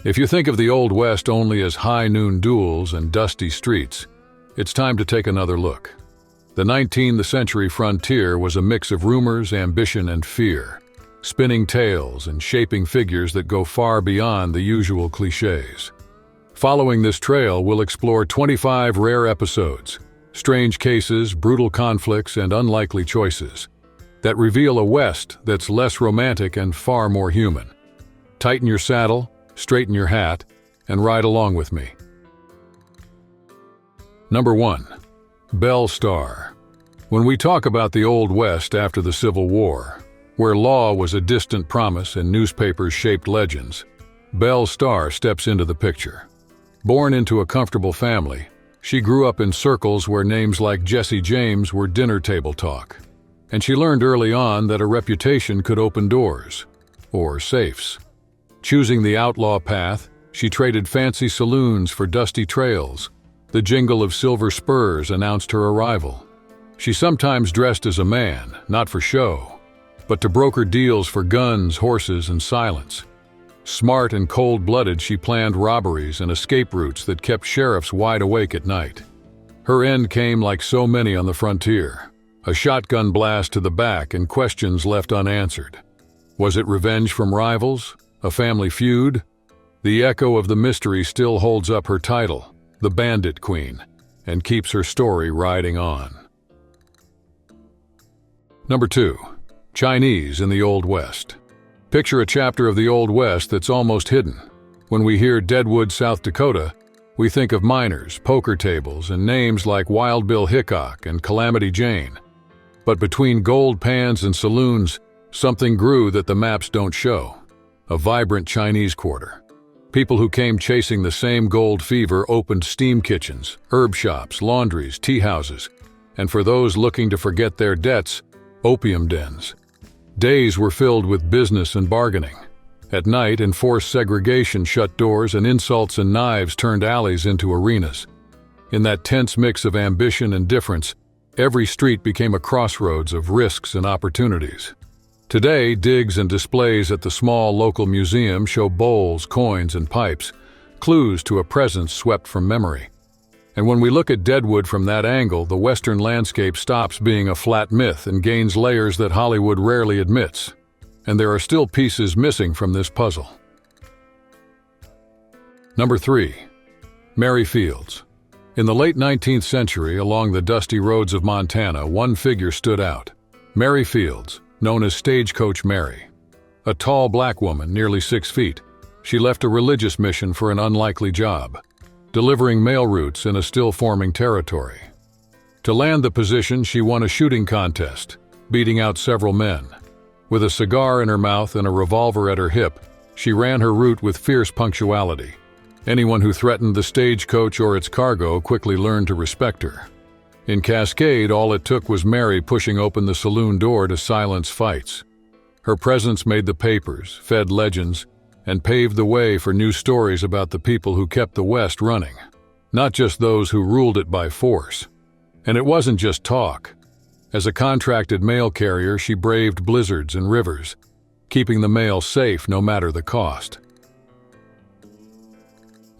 If you think of the Old West only as high noon duels and dusty streets, it's time to take another look. The 19th century frontier was a mix of rumors, ambition, and fear, spinning tales and shaping figures that go far beyond the usual cliches. Following this trail, we'll explore 25 rare episodes, strange cases, brutal conflicts, and unlikely choices that reveal a West that's less romantic and far more human. Tighten your saddle, straighten your hat, and ride along with me. Number 1. Bellar. When we talk about the Old West after the Civil War, where law was a distant promise and newspapers shaped legends, Bellar steps into the picture. Born into a comfortable family, she grew up in circles where names like Jesse James were dinner table talk, and she learned early on that a reputation could open doors, or safes. Choosing the outlaw path, she traded fancy saloons for dusty trails. The jingle of silver spurs announced her arrival. She sometimes dressed as a man, not for show, but to broker deals for guns, horses, and silence. Smart and cold-blooded, she planned robberies and escape routes that kept sheriffs wide awake at night. Her end came like so many on the frontier, a shotgun blast to the back and questions left unanswered. Was it revenge from rivals? A family feud? The echo of the mystery still holds up her title, the Bandit Queen, and keeps her story riding on. Number 2. Chinese in the Old West. Picture a chapter of the Old West that's almost hidden. When we hear Deadwood, South Dakota, we think of miners, poker tables, and names like Wild Bill Hickok and Calamity Jane. But between gold pans and saloons, something grew that the maps don't show. A vibrant Chinese quarter. People who came chasing the same gold fever opened steam kitchens, herb shops, laundries, tea houses, and for those looking to forget their debts, opium dens. Days were filled with business and bargaining. At night, enforced segregation shut doors and insults and knives turned alleys into arenas. In that tense mix of ambition and difference, every street became a crossroads of risks and opportunities. Today, digs and displays at the small local museum show bowls, coins, and pipes, clues to a presence swept from memory. And when we look at Deadwood from that angle, the Western landscape stops being a flat myth and gains layers that Hollywood rarely admits. And there are still pieces missing from this puzzle. Number 3. Mary Fields. In the late 19th century, along the dusty roads of Montana, one figure stood out. Mary Fields, known as Stagecoach Mary. A tall black woman, nearly 6 feet, she left a religious mission for an unlikely job, delivering mail routes in a still-forming territory. To land the position, she won a shooting contest, beating out several men. With a cigar in her mouth and a revolver at her hip, she ran her route with fierce punctuality. Anyone who threatened the stagecoach or its cargo quickly learned to respect her. In Cascade, all it took was Mary pushing open the saloon door to silence fights. Her presence made the papers, fed legends, and paved the way for new stories about the people who kept the West running, not just those who ruled it by force. And it wasn't just talk. As a contracted mail carrier, she braved blizzards and rivers, keeping the mail safe no matter the cost.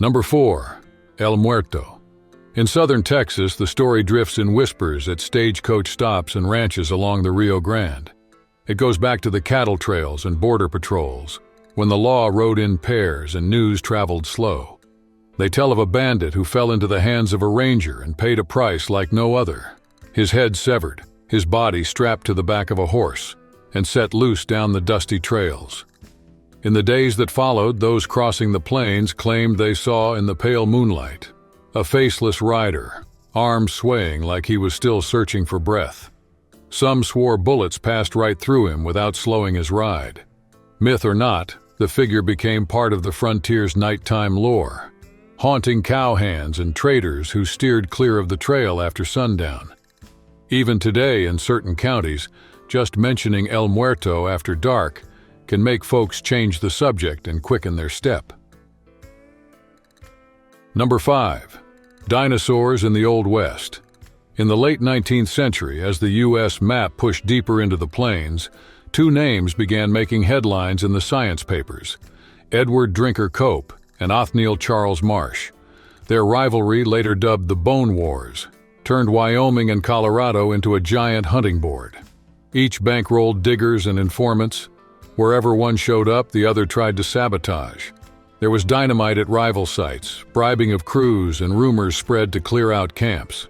Number 4. El Muerto. In southern Texas, the story drifts in whispers at stagecoach stops and ranches along the Rio Grande. It goes back to the cattle trails and border patrols, when the law rode in pairs and news traveled slow. They tell of a bandit who fell into the hands of a ranger and paid a price like no other. His head severed, his body strapped to the back of a horse, and set loose down the dusty trails. In the days that followed, those crossing the plains claimed they saw in the pale moonlight a faceless rider, arms swaying like he was still searching for breath. Some swore bullets passed right through him without slowing his ride. Myth or not, the figure became part of the frontier's nighttime lore, haunting cowhands and traders who steered clear of the trail after sundown. Even today, in certain counties, just mentioning El Muerto after dark can make folks change the subject and quicken their step. Number 5. Dinosaurs in the Old West. In the late 19th century, as the U.S. map pushed deeper into the plains, two names began making headlines in the science papers: Edward Drinker Cope and Othniel Charles Marsh. Their rivalry, later dubbed the Bone Wars, turned Wyoming and Colorado into a giant hunting board. Each bankrolled diggers and informants. Wherever one showed up, the other tried to sabotage. There was dynamite at rival sites, bribing of crews, and rumors spread to clear out camps.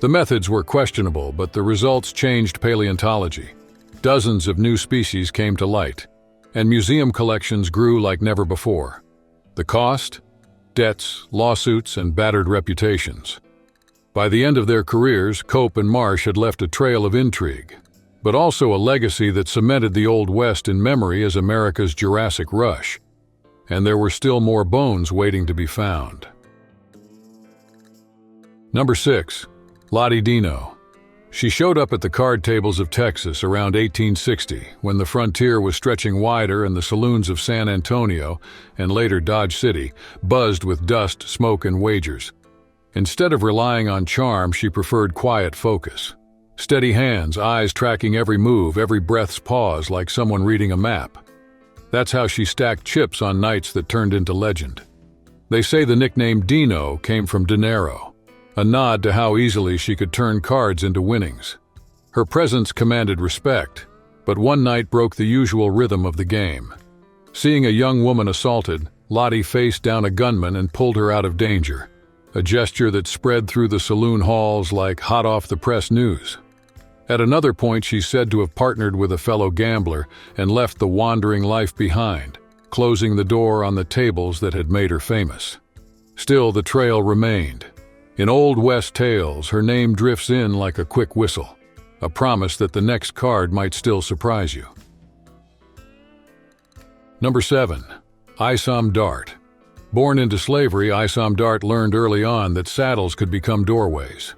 The methods were questionable, but the results changed paleontology. Dozens of new species came to light, and museum collections grew like never before. The cost? Debts, lawsuits, and battered reputations. By the end of their careers, Cope and Marsh had left a trail of intrigue, but also a legacy that cemented the Old West in memory as America's Jurassic Rush. And there were still more bones waiting to be found. Number 6. Lahid Dino. She showed up at the card tables of Texas around 1860, when the frontier was stretching wider and the saloons of San Antonio, and later Dodge City, buzzed with dust, smoke, and wagers. Instead of relying on charm, she preferred quiet focus. Steady hands, eyes tracking every move, every breath's pause like someone reading a map. That's how she stacked chips on nights that turned into legend. They say the nickname Dino came from dinero, a nod to how easily she could turn cards into winnings. Her presence commanded respect, but one night broke the usual rhythm of the game. Seeing a young woman assaulted, Lahid faced down a gunman and pulled her out of danger, a gesture that spread through the saloon halls like hot-off-the-press news. At another point, she's said to have partnered with a fellow gambler and left the wandering life behind, closing the door on the tables that had made her famous. Still, the trail remained. In Old West tales, her name drifts in like a quick whistle, a promise that the next card might still surprise you. Number 7. Isam Dart. Born into slavery, Isam Dart learned early on that saddles could become doorways.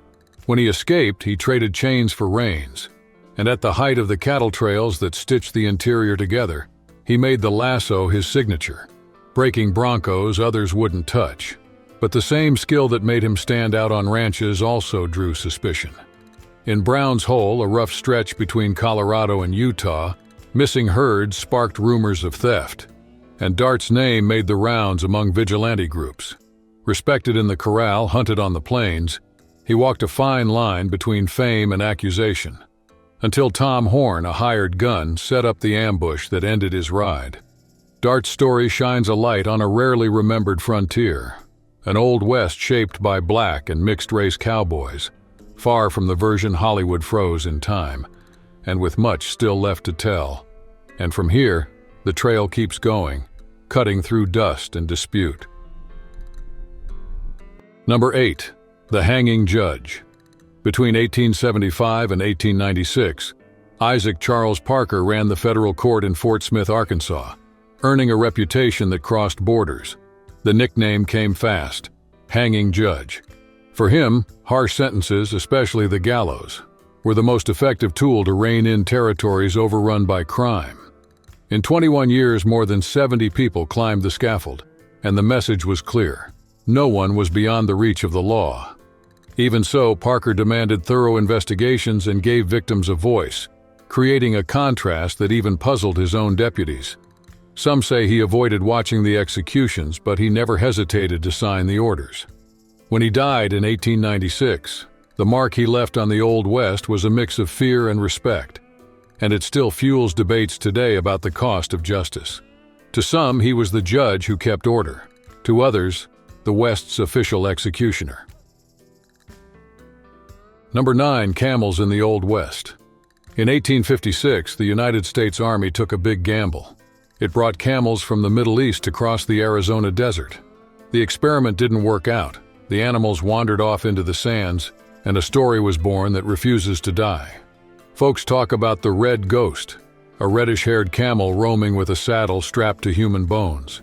When he escaped, he traded chains for reins, and at the height of the cattle trails that stitched the interior together, he made the lasso his signature, breaking broncos others wouldn't touch. But the same skill that made him stand out on ranches also drew suspicion. In Brown's Hole, a rough stretch between Colorado and Utah, missing herds sparked rumors of theft, and Dart's name made the rounds among vigilante groups. Respected in the corral, hunted on the plains, he walked a fine line between fame and accusation, until Tom Horn, a hired gun, set up the ambush that ended his ride. Dart's story shines a light on a rarely remembered frontier, an Old West shaped by black and mixed-race cowboys, far from the version Hollywood froze in time, and with much still left to tell. And from here, the trail keeps going, cutting through dust and dispute. Number 8. The Hanging Judge. Between 1875 and 1896, Isaac Charles Parker ran the federal court in Fort Smith, Arkansas, earning a reputation that crossed borders. The nickname came fast: Hanging Judge. For him, harsh sentences, especially the gallows, were the most effective tool to rein in territories overrun by crime. In 21 years, more than 70 people climbed the scaffold, and the message was clear: no one was beyond the reach of the law. Even so, Parker demanded thorough investigations and gave victims a voice, creating a contrast that even puzzled his own deputies. Some say he avoided watching the executions, but he never hesitated to sign the orders. When he died in 1896, the mark he left on the Old West was a mix of fear and respect, and it still fuels debates today about the cost of justice. To some, he was the judge who kept order. To others, the West's official executioner. Number 9. Camels in the Old West. In 1856, the United States Army took a big gamble. It brought camels from the Middle East to cross the Arizona desert. The experiment didn't work out. The animals wandered off into the sands, and a story was born that refuses to die. Folks talk about the Red Ghost, a reddish-haired camel roaming with a saddle strapped to human bones.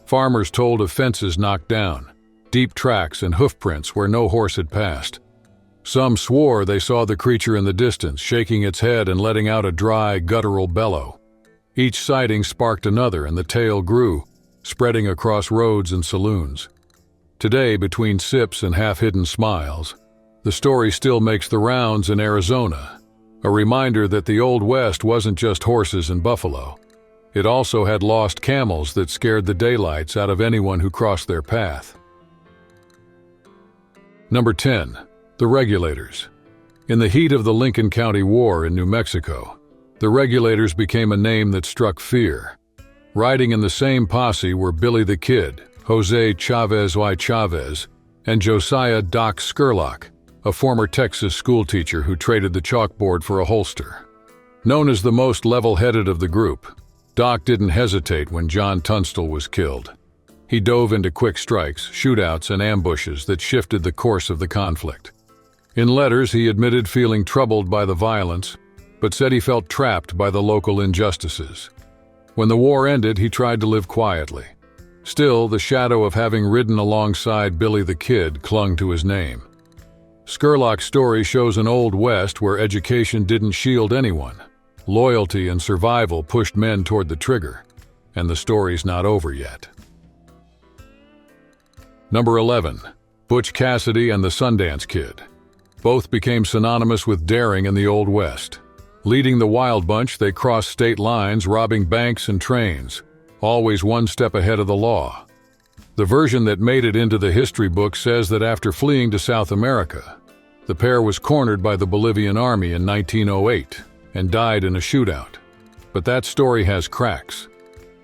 Farmers told of fences knocked down, deep tracks and hoofprints where no horse had passed. Some swore they saw the creature in the distance, shaking its head and letting out a dry, guttural bellow. Each sighting sparked another, and the tale grew, spreading across roads and saloons. Today, between sips and half-hidden smiles, the story still makes the rounds in Arizona, a reminder that the Old West wasn't just horses and buffalo. It also had lost camels that scared the daylights out of anyone who crossed their path. Number 10. The Regulators. In the heat of the Lincoln County War in New Mexico, the Regulators became a name that struck fear. Riding in the same posse were Billy the Kid, Jose Chavez Y. Chavez, and Josiah Doc Scurlock, a former Texas schoolteacher who traded the chalkboard for a holster. Known as the most level-headed of the group, Doc didn't hesitate when John Tunstall was killed. He dove into quick strikes, shootouts, and ambushes that shifted the course of the conflict. In letters, he admitted feeling troubled by the violence, but said he felt trapped by the local injustices. When the war ended, he tried to live quietly. Still, the shadow of having ridden alongside Billy the Kid clung to his name. Scurlock's story shows an Old West where education didn't shield anyone. Loyalty and survival pushed men toward the trigger, and the story's not over yet. Number 11. Butch Cassidy and the Sundance Kid. Both became synonymous with daring in the Old West. Leading the Wild Bunch, they crossed state lines, robbing banks and trains, always one step ahead of the law. The version that made it into the history book says that after fleeing to South America, the pair was cornered by the Bolivian army in 1908 and died in a shootout. But that story has cracks.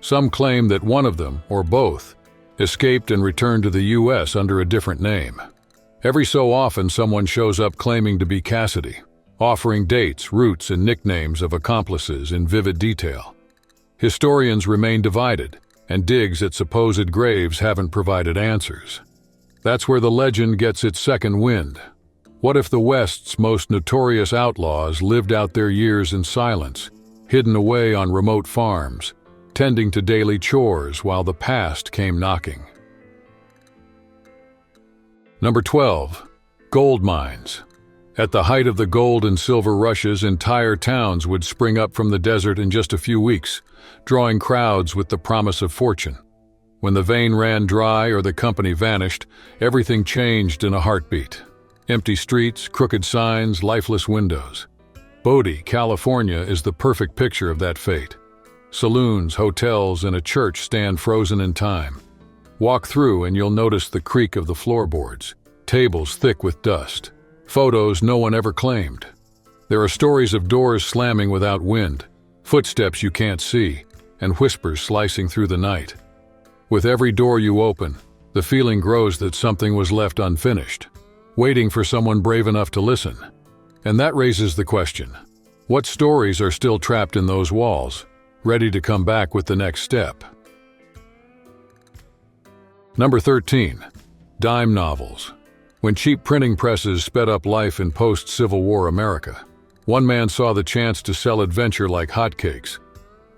Some claim that one of them, or both, escaped and returned to the U.S. under a different name. Every so often someone shows up claiming to be Cassidy, offering dates, routes, and nicknames of accomplices in vivid detail. Historians remain divided, and digs at supposed graves haven't provided answers. That's where the legend gets its second wind. What if the West's most notorious outlaws lived out their years in silence, hidden away on remote farms, tending to daily chores while the past came knocking? Number 12. Gold mines. At the height of the gold and silver rushes, entire towns would spring up from the desert in just a few weeks, drawing crowds with the promise of fortune. When the vein ran dry or the company vanished, everything changed in a heartbeat. Empty streets, crooked signs, lifeless windows. Bodie, California is the perfect picture of that fate. Saloons, hotels, and a church stand frozen in time. Walk through and you'll notice the creak of the floorboards, tables thick with dust, photos no one ever claimed. There are stories of doors slamming without wind, footsteps you can't see, and whispers slicing through the night. With every door you open, the feeling grows that something was left unfinished, waiting for someone brave enough to listen. And that raises the question, what stories are still trapped in those walls, ready to come back with the next step? Number 13. Dime novels. When cheap printing presses sped up life in post-Civil War America, one man saw the chance to sell adventure like hotcakes.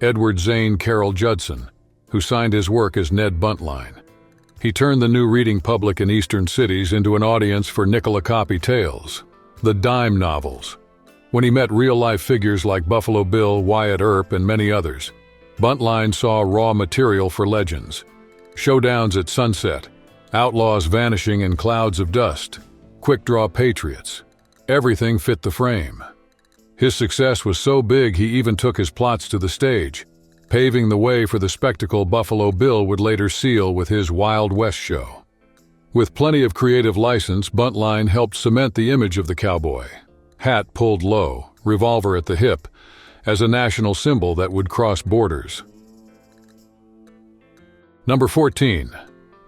Edward Zane Carroll Judson, who signed his work as Ned Buntline. He turned the new reading public in eastern cities into an audience for nickel-a-copy tales, the dime novels. When he met real-life figures like Buffalo Bill, Wyatt Earp, and many others, Buntline saw raw material for legends. Showdowns at sunset, outlaws vanishing in clouds of dust, quick-draw patriots. Everything fit the frame. His success was so big he even took his plots to the stage, paving the way for the spectacle Buffalo Bill would later seal with his Wild West show. With plenty of creative license, Buntline helped cement the image of the cowboy, hat pulled low, revolver at the hip, as a national symbol that would cross borders. Number 14.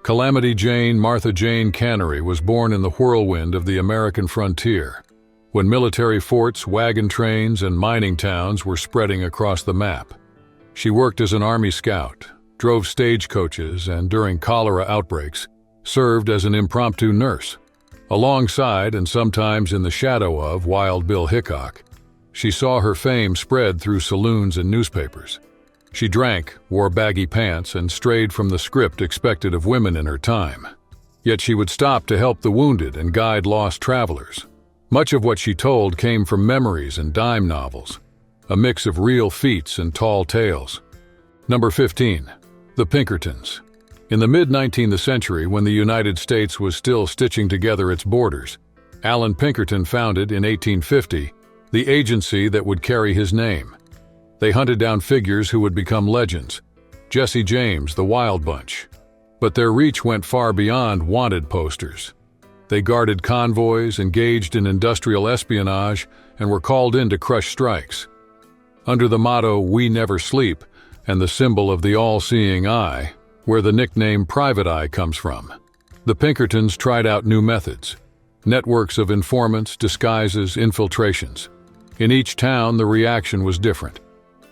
Calamity Jane Martha Jane Cannery was born in the whirlwind of the American frontier, when military forts, wagon trains, and mining towns were spreading across the map. She worked as an Army scout, drove stagecoaches, and during cholera outbreaks, served as an impromptu nurse. Alongside, and sometimes in the shadow of, Wild Bill Hickok, she saw her fame spread through saloons and newspapers. She drank, wore baggy pants, and strayed from the script expected of women in her time. Yet she would stop to help the wounded and guide lost travelers. Much of what she told came from memories and dime novels, a mix of real feats and tall tales. Number 15. The Pinkertons. In the mid-19th century, when the United States was still stitching together its borders, Allan Pinkerton founded, in 1850, the agency that would carry his name. They hunted down figures who would become legends. Jesse James, the Wild Bunch. But their reach went far beyond wanted posters. They guarded convoys, engaged in industrial espionage, and were called in to crush strikes. Under the motto, "We never sleep," and the symbol of the all-seeing eye, where the nickname Private Eye comes from, the Pinkertons tried out new methods. Networks of informants, disguises, infiltrations. In each town, the reaction was different.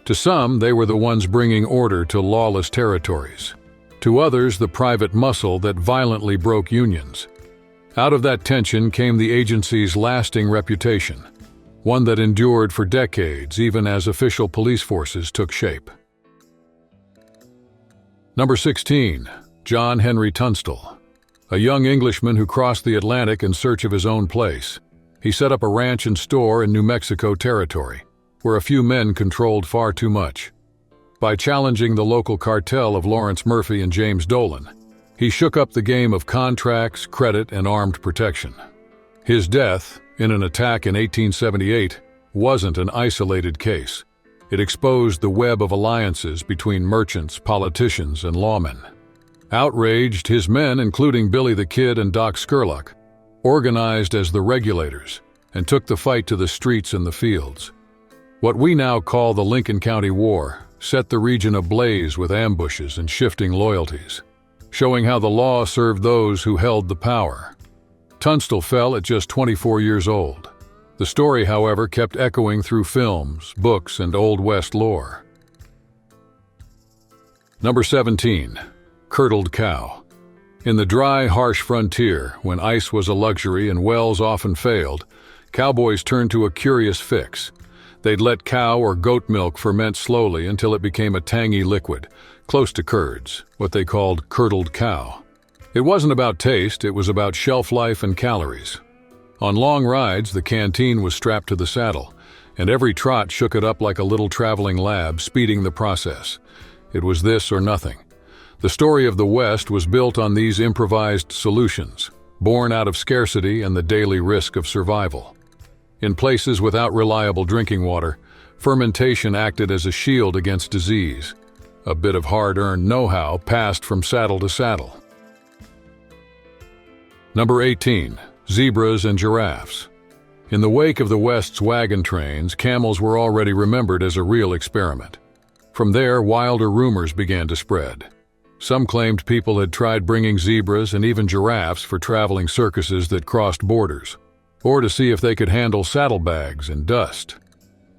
To some, they were the ones bringing order to lawless territories. To others, the private muscle that violently broke unions. Out of that tension came the agency's lasting reputation, one that endured for decades even as official police forces took shape. Number 16. John Henry Tunstall. A young Englishman who crossed the Atlantic in search of his own place. He set up a ranch and store in New Mexico territory, where a few men controlled far too much. By challenging the local cartel of Lawrence Murphy and James Dolan, he shook up the game of contracts, credit, and armed protection. His death, in an attack in 1878, wasn't an isolated case. It exposed the web of alliances between merchants, politicians, and lawmen. Outraged, his men, including Billy the Kid and Doc Scurlock, organized as the Regulators and took the fight to the streets and the fields. What we now call the Lincoln County War set the region ablaze with ambushes and shifting loyalties, showing how the law served those who held the power. Tunstall fell at just 24 years old. The story, however, kept echoing through films, books, and Old West lore. Number 17. Curdled Cow. In the dry, harsh frontier, when ice was a luxury and wells often failed, cowboys turned to a curious fix. They'd let cow or goat milk ferment slowly until it became a tangy liquid, close to curds, what they called curdled cow. It wasn't about taste, it was about shelf life and calories. On long rides, the canteen was strapped to the saddle, and every trot shook it up like a little traveling lab, speeding the process. It was this or nothing. The story of the West was built on these improvised solutions, born out of scarcity and the daily risk of survival. In places without reliable drinking water, fermentation acted as a shield against disease. A bit of hard-earned know-how passed from saddle to saddle. Number 18. Zebras and giraffes. In the wake of the West's wagon trains, camels were already remembered as a real experiment. From there, wilder rumors began to spread. Some claimed people had tried bringing zebras and even giraffes for traveling circuses that crossed borders, or to see if they could handle saddlebags and dust.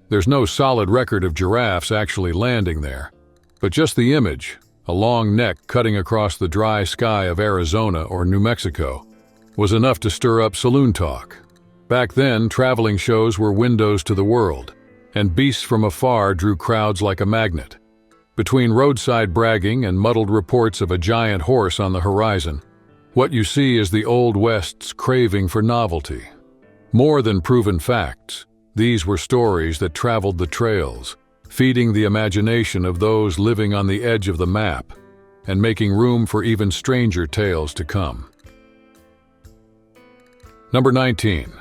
There's no solid record of giraffes actually landing there, but just the image, a long neck cutting across the dry sky of Arizona or New Mexico, was enough to stir up saloon talk. Back then, traveling shows were windows to the world, and beasts from afar drew crowds like a magnet. Between roadside bragging and muddled reports of a giant horse on the horizon, what you see is the Old West's craving for novelty. More than proven facts, these were stories that traveled the trails, feeding the imagination of those living on the edge of the map, and making room for even stranger tales to come. Number 19.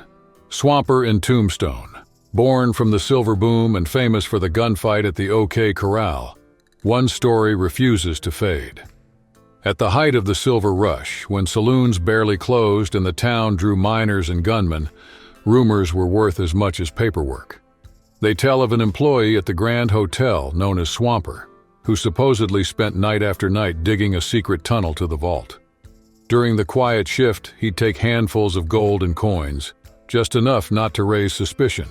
Swamper in Tombstone. Born from the silver boom and famous for the gunfight at the OK Corral, one story refuses to fade. At the height of the silver rush, when saloons barely closed and the town drew miners and gunmen, rumors were worth as much as paperwork. They tell of an employee at the Grand Hotel known as Swamper, who supposedly spent night after night digging a secret tunnel to the vault. During the quiet shift, he'd take handfuls of gold and coins, just enough not to raise suspicion.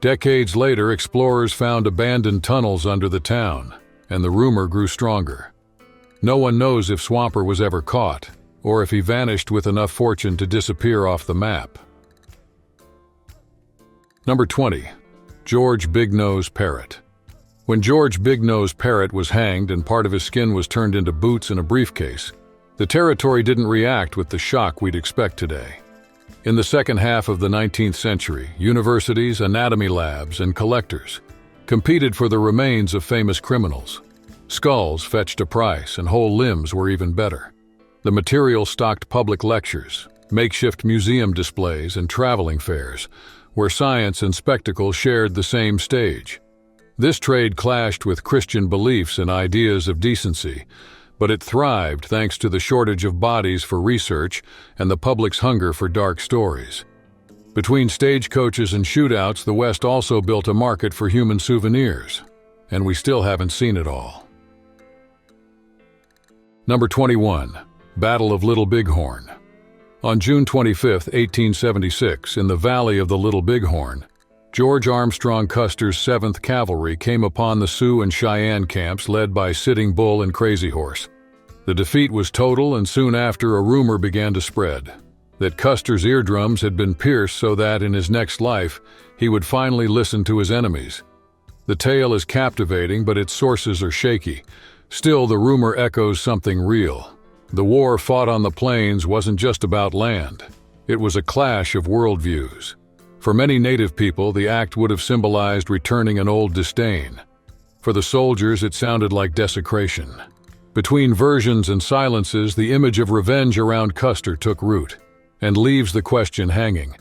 Decades later, explorers found abandoned tunnels under the town, and the rumor grew stronger. No one knows if Swamper was ever caught, or if he vanished with enough fortune to disappear off the map. Number 20. George Big Nose Parrot. When George Big Nose Parrot was hanged and part of his skin was turned into boots and a briefcase, the territory didn't react with the shock we'd expect today. In the second half of the 19th century, universities, anatomy labs, and collectors competed for the remains of famous criminals. Skulls fetched a price, and whole limbs were even better. The material stocked public lectures, makeshift museum displays, and traveling fairs, where science and spectacle shared the same stage. This trade clashed with Christian beliefs and ideas of decency, but it thrived thanks to the shortage of bodies for research and the public's hunger for dark stories. Between stagecoaches and shootouts, the West also built a market for human souvenirs, and we still haven't seen it all. Number 21. Battle of Little Bigghorn. On June 25, 1876, in the valley of the Little Bigghorn, George Armstrong Custer's 7th Cavalry came upon the Sioux and Cheyenne camps led by Sitting Bull and Crazy Horse. The defeat was total, and soon after a rumor began to spread that Custer's eardrums had been pierced so that in his next life he would finally listen to his enemies. The tale is captivating, but its sources are shaky. Still, the rumor echoes something real. The war fought on the plains wasn't just about land. It was a clash of worldviews. For many Native people, the act would have symbolized returning an old disdain. For the soldiers, it sounded like desecration. Between versions and silences, the image of revenge around Custer took root, and leaves the question hanging.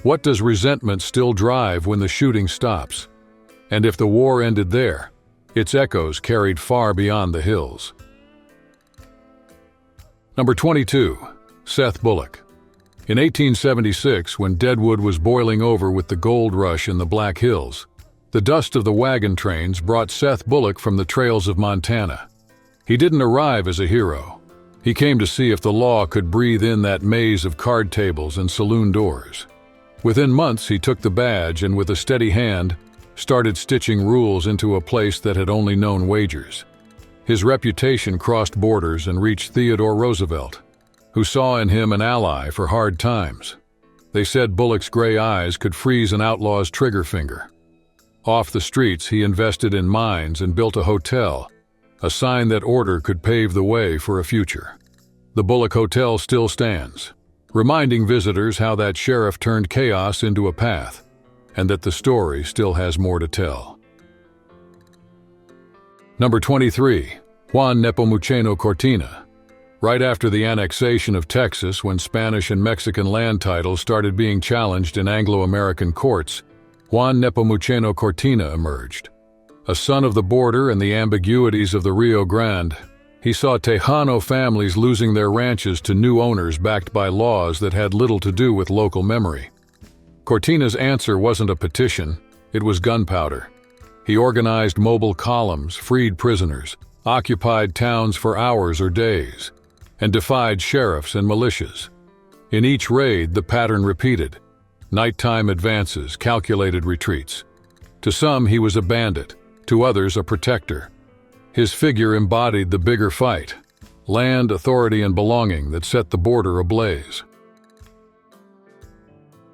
What does resentment still drive when the shooting stops? And if the war ended there, its echoes carried far beyond the hills. Number 22. Seth Bulock. In 1876, when Deadwood was boiling over with the gold rush in the Black Hills, the dust of the wagon trains brought Seth Bulock from the trails of Montana. He didn't arrive as a hero. He came to see if the law could breathe in that maze of card tables and saloon doors. Within months, he took the badge and with a steady hand, started stitching rules into a place that had only known wagers. His reputation crossed borders and reached Theodore Roosevelt, who saw in him an ally for hard times. They said Bullock's gray eyes could freeze an outlaw's trigger finger. Off the streets, he invested in mines and built a hotel, a sign that order could pave the way for a future. The Bulock Hotel still stands, reminding visitors how that sheriff turned chaos into a path, and that the story still has more to tell. Number 23. Juan Nepo Mucheno Cortina. Right after the annexation of Texas, when Spanish and Mexican land titles started being challenged in Anglo-American courts, Juan Nepomuceno Cortina emerged. A son of the border and the ambiguities of the Rio Grande, he saw Tejano families losing their ranches to new owners backed by laws that had little to do with local memory. Cortina's answer wasn't a petition, it was gunpowder. He organized mobile columns, freed prisoners, occupied towns for hours or days, and defied sheriffs and militias. In each raid, the pattern repeated: nighttime advances, calculated retreats. To some, he was a bandit, to others, a protector. His figure embodied the bigger fight: land, authority, and belonging that set the border ablaze.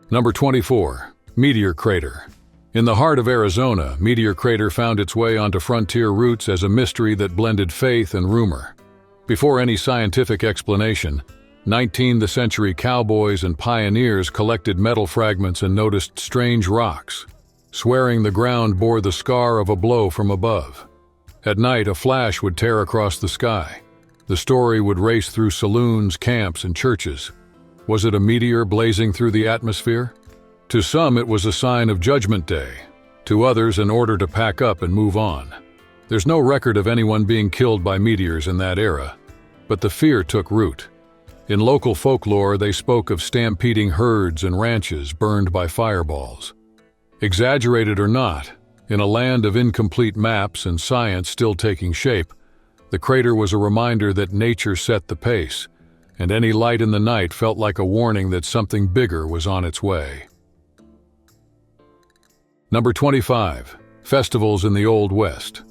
Number 24. Meteor Crater. In the heart of Arizona, Meteor Crater found its way onto frontier routes as a mystery that blended faith and rumor. Before any scientific explanation, 19th century cowboys and pioneers collected metal fragments and noticed strange rocks, swearing the ground bore the scar of a blow from above. At night, a flash would tear across the sky. The story would race through saloons, camps, and churches. Was it a meteor blazing through the atmosphere? To some, it was a sign of Judgment Day. To others, an order to pack up and move on. There's no record of anyone being killed by meteors in that era, but the fear took root. In local folklore, they spoke of stampeding herds and ranches burned by fireballs. Exaggerated or not, in a land of incomplete maps and science still taking shape, the crater was a reminder that nature set the pace, and any light in the night felt like a warning that something bigger was on its way. Number 25. Festivals in the Old West.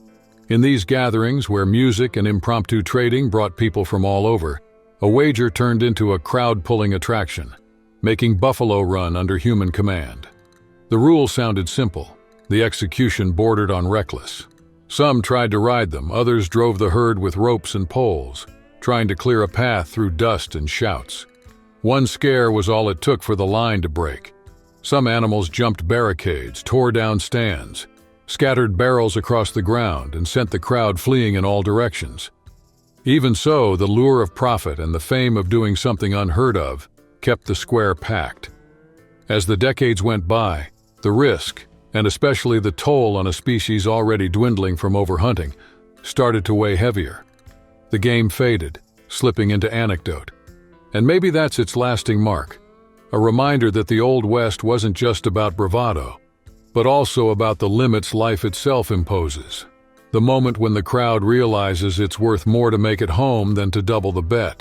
In these gatherings, where music and impromptu trading brought people from all over, a wager turned into a crowd-pulling attraction, making Buffalo Run under human command. The rules sounded simple. The execution bordered on reckless. Some tried to ride them, others drove the herd with ropes and poles, trying to clear a path through dust and shouts. One scare was all it took for the line to break. Some animals jumped barricades, tore down stands, scattered barrels across the ground, and sent the crowd fleeing in all directions. Even so, the lure of profit and the fame of doing something unheard of kept the square packed. As the decades went by, the risk and especially the toll on a species already dwindling from overhunting, started to weigh heavier. The game faded, slipping into anecdote. And maybe that's its lasting mark, a reminder that the Old West wasn't just about bravado, but also about the limits life itself imposes. The moment when the crowd realizes it's worth more to make it home than to double the bet.